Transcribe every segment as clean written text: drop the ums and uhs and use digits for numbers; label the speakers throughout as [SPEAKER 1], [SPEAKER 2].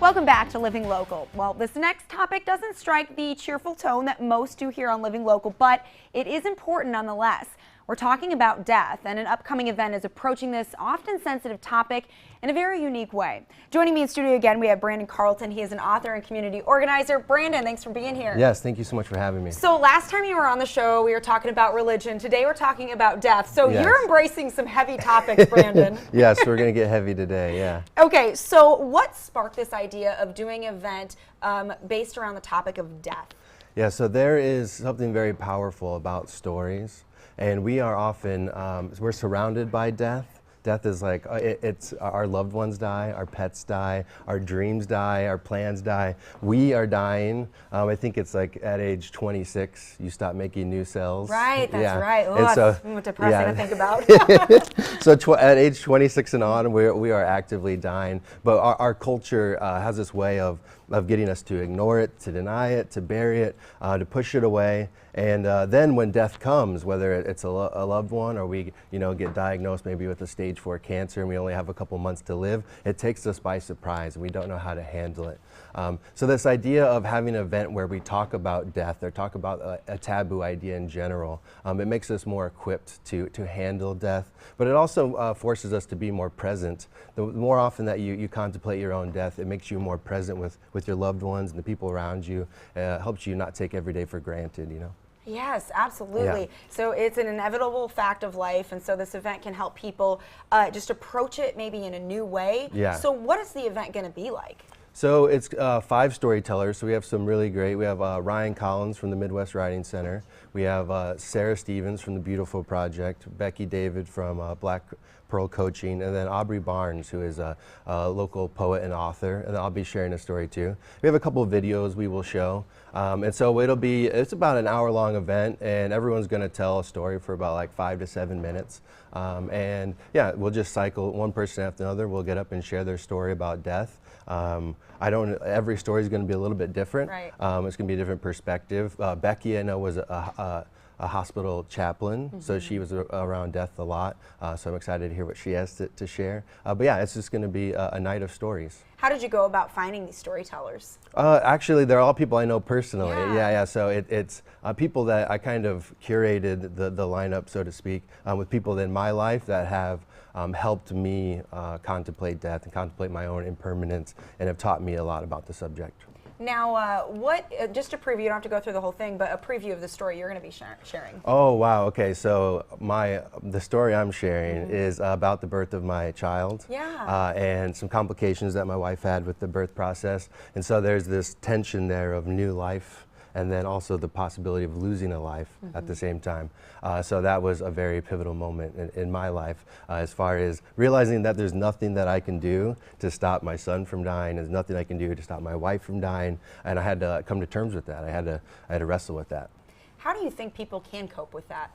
[SPEAKER 1] Welcome back to Living Local. Well, this next topic doesn't strike the cheerful tone that most do here on Living Local, but it is important nonetheless. We're talking about death, and an upcoming event is approaching this often sensitive topic in a very unique way. Joining me in studio again, we have Brandon Carleton. He is an author and community organizer. Brandon, thanks for being here.
[SPEAKER 2] Yes, thank you so much for having me.
[SPEAKER 1] So last time you were on the show, we were talking about religion. Today we're talking about death. So
[SPEAKER 2] Yes.
[SPEAKER 1] You're embracing some heavy topics, Brandon.
[SPEAKER 2] Yes, we're going to get heavy today, yeah.
[SPEAKER 1] Okay, so what sparked this idea of doing an event based around the topic of death?
[SPEAKER 2] Yeah, so there is something very powerful about stories, and we are often, we're surrounded by death. Death is like, it's our loved ones die, our pets die, our dreams die, our plans die. We are dying. I think it's like at age 26, you stop making new cells.
[SPEAKER 1] Right, that's
[SPEAKER 2] yeah.
[SPEAKER 1] right. Oh,
[SPEAKER 2] And
[SPEAKER 1] that's
[SPEAKER 2] so,
[SPEAKER 1] depressing to think about.
[SPEAKER 2] So at age 26 and on, we are actively dying. But our culture has this way of getting us to ignore it, to deny it, to bury it, to push it away. And then when death comes, whether it's a loved one or we get diagnosed maybe with a stage 4 cancer and we only have a couple months to live, it takes us by surprise and we don't know how to handle it. So this idea of having an event where we talk about death or talk about a taboo idea in general, it makes us more equipped to handle death, but it also forces us to be more present. The more often that you contemplate your own death, it makes you more present with your loved ones and the people around you. Helps you not take every day for granted,
[SPEAKER 1] Yes, absolutely.
[SPEAKER 2] Yeah.
[SPEAKER 1] So it's an inevitable fact of life, and so this event can help people just approach it maybe in a new way.
[SPEAKER 2] Yeah.
[SPEAKER 1] So what is the event going to be like?
[SPEAKER 2] So it's 5 storytellers. So we have some really great. We have Ryan Collins from the Midwest Writing Center. We have Sarah Stevens from the Beautiful Project, Becky David from Black Pearl Coaching, and then Aubrey Barnes, who is a local poet and author, and I'll be sharing a story too. We have a couple of videos we will show, and so it's about an hour-long event, and everyone's going to tell a story for about like 5 to 7 minutes, and yeah, we'll just cycle one person after another. We'll get up and share their story about death. Every story is going to be a little bit different.
[SPEAKER 1] Right.
[SPEAKER 2] It's going to be a different perspective. Becky, I know, was a hospital chaplain, so she was around death a lot. So I'm excited to hear what she has to share. But yeah, it's just going to be a night of stories.
[SPEAKER 1] How did you go about finding these storytellers?
[SPEAKER 2] Actually, they're all people I know personally.
[SPEAKER 1] Yeah.
[SPEAKER 2] So it's people that I kind of curated the lineup, so to speak, with people in my life that have helped me contemplate death and contemplate my own impermanence and have taught me a lot about the subject.
[SPEAKER 1] Now, just a preview, you don't have to go through the whole thing, but a preview of the story you're going to be sharing.
[SPEAKER 2] Oh, wow. Okay, so the story I'm sharing is about the birth of my child.
[SPEAKER 1] Yeah.
[SPEAKER 2] And some complications that my wife had with the birth process. And so there's this tension there of new life and then also the possibility of losing a life at the same time. So that was a very pivotal moment in my life as far as realizing that there's nothing that I can do to stop my son from dying, there's nothing I can do to stop my wife from dying, and I had to come to terms with that. I had to wrestle with that.
[SPEAKER 1] How do you think people can cope with that?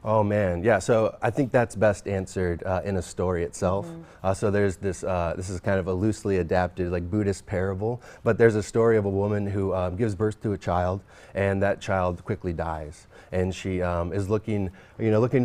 [SPEAKER 2] Oh man, yeah, so I think that's best answered in a story itself. So there's this is kind of a loosely adapted like Buddhist parable, but there's a story of a woman who gives birth to a child, and that child quickly dies. And she is looking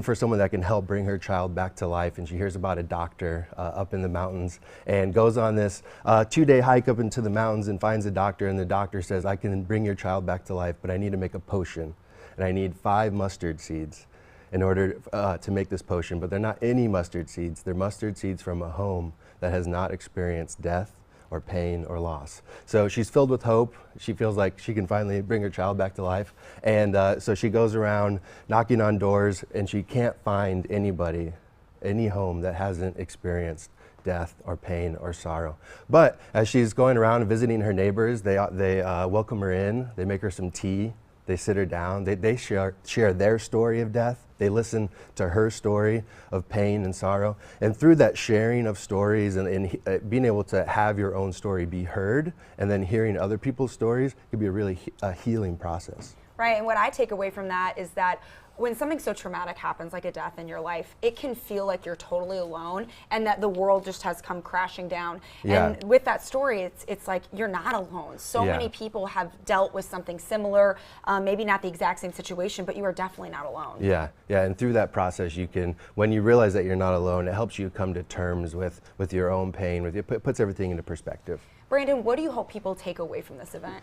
[SPEAKER 2] for someone that can help bring her child back to life, and she hears about a doctor up in the mountains and goes on this 2-day hike up into the mountains and finds a doctor, and the doctor says, I can bring your child back to life, but I need to make a potion, and I need 5 mustard seeds in order to make this potion, but they're not any mustard seeds. They're mustard seeds from a home that has not experienced death or pain or loss. So she's filled with hope. She feels like she can finally bring her child back to life. And so she goes around knocking on doors, and she can't find any home that hasn't experienced death or pain or sorrow. But as she's going around and visiting her neighbors, they welcome her in, they make her some tea, they sit her down, they share their story of death, they listen to her story of pain and sorrow, and through that sharing of stories and being able to have your own story be heard and then hearing other people's stories could be a really healing process.
[SPEAKER 1] Right, and what I take away from that is that when something so traumatic happens, like a death in your life, it can feel like you're totally alone and that the world just has come crashing down.
[SPEAKER 2] Yeah.
[SPEAKER 1] And with that story, it's like you're not alone. So
[SPEAKER 2] Yeah.
[SPEAKER 1] many people have dealt with something similar, maybe not the exact same situation, but you are definitely not alone.
[SPEAKER 2] Yeah, yeah, and through that process, you can, when you realize that you're not alone, it helps you come to terms with your own pain. It puts everything into perspective.
[SPEAKER 1] Brandon, what do you hope people take away from this event?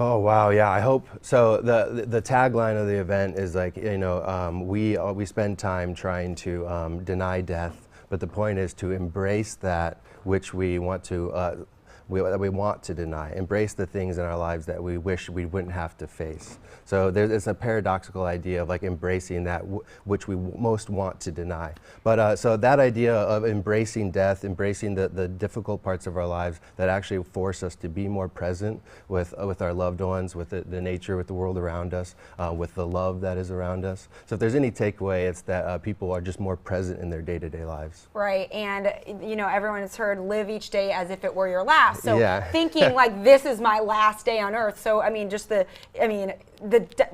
[SPEAKER 2] Oh wow, yeah. I hope so. The tagline of the event is like, you know, we spend time trying to deny death, but the point is to embrace that which we want to that we want to deny. Embrace the things in our lives that we wish we wouldn't have to face. So it's a paradoxical idea of like embracing that which we most want to deny. But so that idea of embracing death, embracing the difficult parts of our lives that actually force us to be more present with our loved ones, with the nature, with the world around us, with the love that is around us. So if there's any takeaway, it's that people are just more present in their day-to-day lives.
[SPEAKER 1] Right, and you know, everyone has heard live each day as if it were your last. So
[SPEAKER 2] yeah.
[SPEAKER 1] thinking like this is my last day on earth. So I mean, just the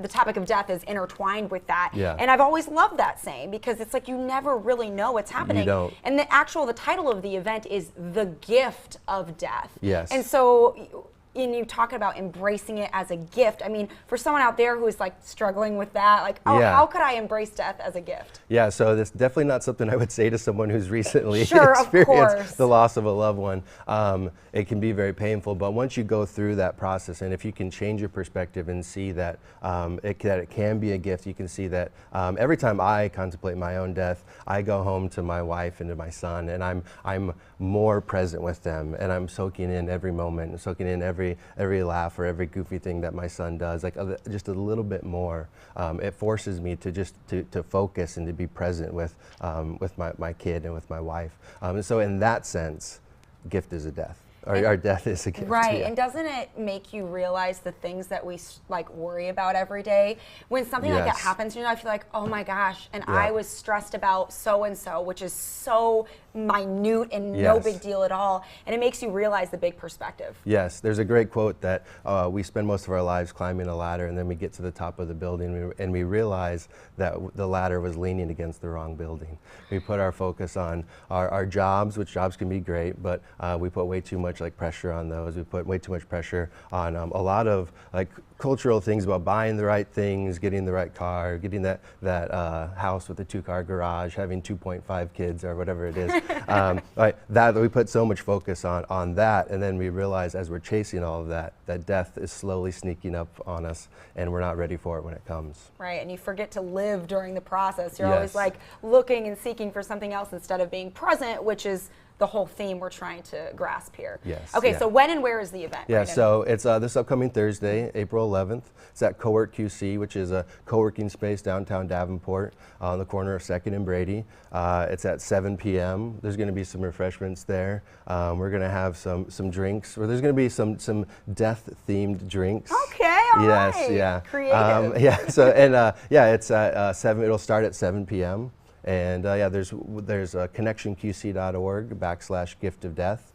[SPEAKER 1] topic of death is intertwined with that.
[SPEAKER 2] Yeah.
[SPEAKER 1] And I've always loved that saying because it's like you never really know what's happening.
[SPEAKER 2] You don't.
[SPEAKER 1] And the title of the event is The Gift of Death.
[SPEAKER 2] Yes.
[SPEAKER 1] And so and you talk about embracing it as a gift. I mean, for someone out there who is like struggling with that, like, oh,
[SPEAKER 2] Yeah.
[SPEAKER 1] how could I embrace death as a gift?
[SPEAKER 2] Yeah, so that's definitely not something I would say to someone who's recently
[SPEAKER 1] Sure, of course.
[SPEAKER 2] experienced the loss of a loved one. It can be very painful, but once you go through that process, and if you can change your perspective and see that it can be a gift, you can see that every time I contemplate my own death, I go home to my wife and to my son, and I'm more present with them, and I'm soaking in every moment, and soaking in every laugh or every goofy thing that my son does, like just a little bit more. It forces me to just to focus and to be present with my kid and with my wife. And so in that sense, gift is a death. Our death is a gift.
[SPEAKER 1] Right,
[SPEAKER 2] Yeah.
[SPEAKER 1] and doesn't it make you realize the things that we like worry about every day? When something like that
[SPEAKER 2] Yes.
[SPEAKER 1] happens, you know, I feel like, oh my gosh, and
[SPEAKER 2] Yeah.
[SPEAKER 1] I was stressed about so and so, which is so minute and no
[SPEAKER 2] Yes.
[SPEAKER 1] big deal at all, and it makes you realize the big perspective.
[SPEAKER 2] Yes, there's a great quote that we spend most of our lives climbing a ladder, and then we get to the top of the building and we realize that the ladder was leaning against the wrong building. We put our focus on our jobs, which jobs can be great, but we put way too much like pressure on those. We put way too much pressure on a lot of like cultural things about buying the right things, getting the right car, getting that house with a 2-car garage, having 2.5 kids or whatever it is. That we put so much focus on that, and then we realize as we're chasing all of that death is slowly sneaking up on us, and we're not ready for it when it comes.
[SPEAKER 1] Right, and you forget to live during the process. You're
[SPEAKER 2] Yes.
[SPEAKER 1] always like looking and seeking for something else instead of being present, which is the whole theme we're trying to grasp here.
[SPEAKER 2] Yes,
[SPEAKER 1] Okay,
[SPEAKER 2] yeah.
[SPEAKER 1] so when and where is the event?
[SPEAKER 2] Yeah,
[SPEAKER 1] Brandon?
[SPEAKER 2] so it's this upcoming Thursday, April 11th. It's at Cowork QC, which is a co-working space downtown Davenport on the corner of 2nd and Brady. It's at 7 p.m. There's going to be some refreshments there. We're going to have some drinks. Or there's going to be some death-themed drinks.
[SPEAKER 1] Okay, all
[SPEAKER 2] Yes,
[SPEAKER 1] right.
[SPEAKER 2] yeah.
[SPEAKER 1] Creative.
[SPEAKER 2] Yeah. So it's at 7. It'll start at 7 p.m. And there's connectionqc.org/gift of death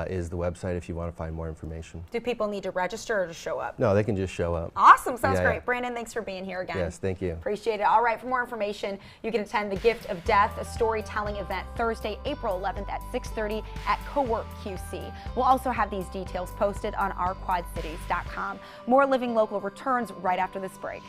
[SPEAKER 2] is the website if you want to find more information.
[SPEAKER 1] Do people need to register or just show up?
[SPEAKER 2] No, they can just show up.
[SPEAKER 1] Awesome, sounds
[SPEAKER 2] Yeah,
[SPEAKER 1] great.
[SPEAKER 2] yeah.
[SPEAKER 1] Brandon, thanks for being here again.
[SPEAKER 2] Yes, thank you.
[SPEAKER 1] Appreciate it. All right, for more information, you can attend the Gift of Death, a storytelling event Thursday, April 11th at 6:30 at Cowork QC. We'll also have these details posted on ourquadcities.com. More Living Local returns right after this break.